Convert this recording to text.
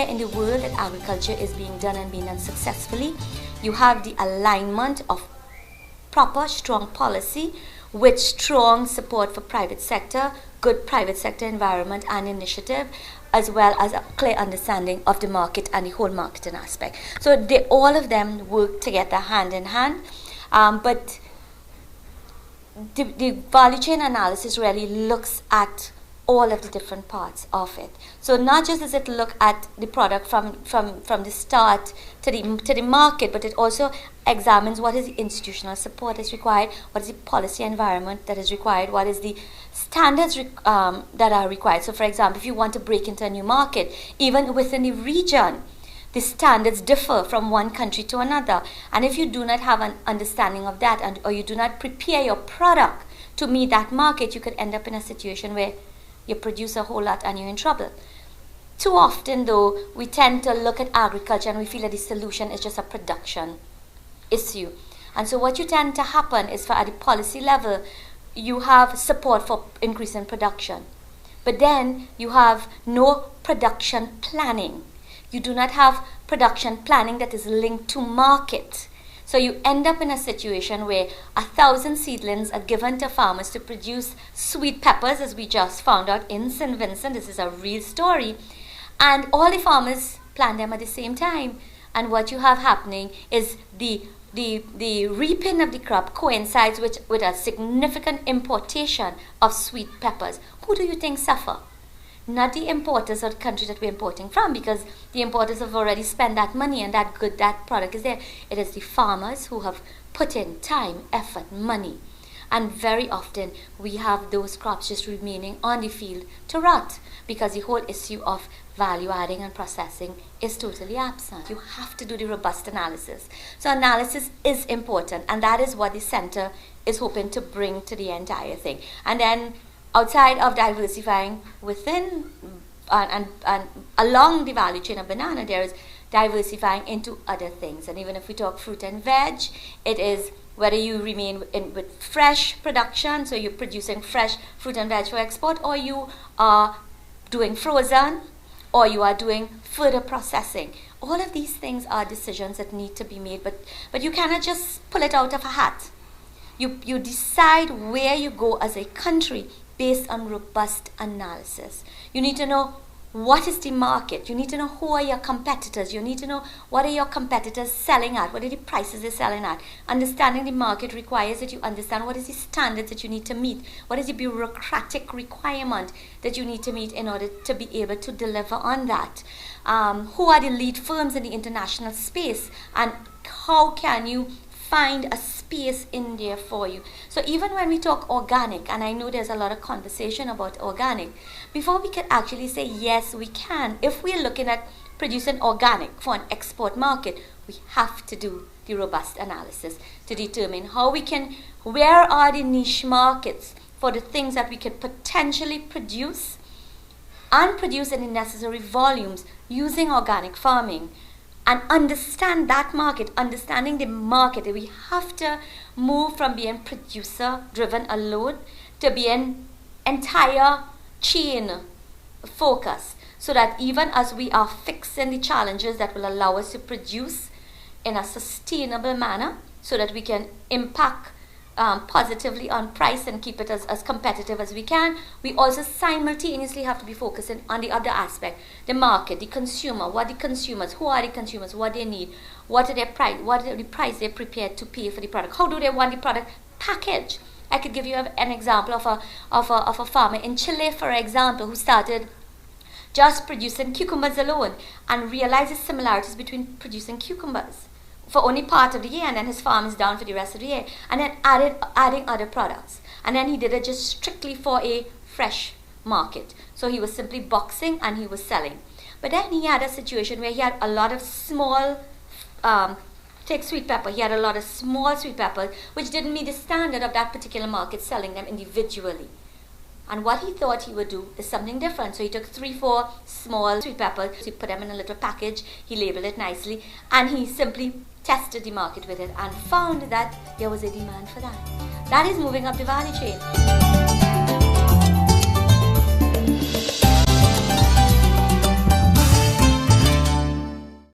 anywhere in the world that agriculture is being done and being done successfully, you have the alignment of proper, strong policy with strong support for private sector, good private sector environment and initiative, as well as a clear understanding of the market and the whole marketing aspect. So all of them work together hand in hand. But the value chain analysis really looks at all of the different parts of it. So not just does it look at the product from the start to the market, but it also examines what is the institutional support that's required, what is the policy environment that is required, what is the standards that are required. So for example, if you want to break into a new market, even within the region, the standards differ from one country to another. And if you do not have an understanding of that, or you do not prepare your product to meet that market, you could end up in a situation where you produce a whole lot and you're in trouble. Too often though, we tend to look at agriculture and we feel that the solution is just a production issue. And so what you tend to happen is, for at the policy level, you have support for increasing production. But then you have no production planning. You do not have production planning that is linked to market. So you end up in a situation where 1,000 seedlings are given to farmers to produce sweet peppers, as we just found out in St. Vincent. This is a real story. And all the farmers plant them at the same time. And what you have happening is the reaping of the crop coincides with a significant importation of sweet peppers. Who do you think suffer? Not the importers or the country that we're importing from, because the importers have already spent that money and that product is there. It is the farmers who have put in time, effort, money. And very often we have those crops just remaining on the field to rot, because the whole issue of value adding and processing is totally absent. You have to do the robust analysis. So analysis is important, and that is what the center is hoping to bring to the entire thing. And then outside of diversifying within and along the value chain of banana, there is diversifying into other things. And even if we talk fruit and veg, it is whether you remain with fresh production, so you're producing fresh fruit and veg for export, or you are doing frozen, or you are doing further processing. All of these things are decisions that need to be made, but you cannot just pull it out of a hat. You decide where you go as a country based on robust analysis. You need to know what is the market. You need to know who are your competitors. You need to know what are your competitors selling at, what are the prices they're selling at. Understanding the market requires that you understand what is the standards that you need to meet, what is the bureaucratic requirement that you need to meet in order to be able to deliver on that. Who are the lead firms in the international space, and how can you find a space in there for you. So even when we talk organic, and I know there's a lot of conversation about organic, before we can actually say yes we can, if we're looking at producing organic for an export market, we have to do the robust analysis to determine how we can, where are the niche markets for the things that we could potentially produce and produce in the necessary volumes using organic farming. And understand that market, understanding the market. We have to move from being producer-driven alone to being entire chain focus, so that even as we are fixing the challenges that will allow us to produce in a sustainable manner, so that we can impact positively on price and keep it as competitive as we can, we also simultaneously have to be focusing on the other aspect, the market, the consumer, what the consumers, who are the consumers, what they need, what are their price, what are the price they're prepared to pay for the product, how do they want the product packaged. I could give you an example of a farmer in Chile, for example, who started just producing cucumbers alone and realized the similarities between producing cucumbers for only part of the year, and then his farm is down for the rest of the year, and then adding other products, and then he did it just strictly for a fresh market. So he was simply boxing and he was selling. But then he had a situation where he had a lot of small, take sweet pepper, he had a lot of small sweet peppers which didn't meet the standard of that particular market, selling them individually. And what he thought he would do is something different. So he took 3-4 small sweet peppers, he put them in a little package, he labeled it nicely, and he simply tested the market with it and found that there was a demand for that. That is moving up the value chain.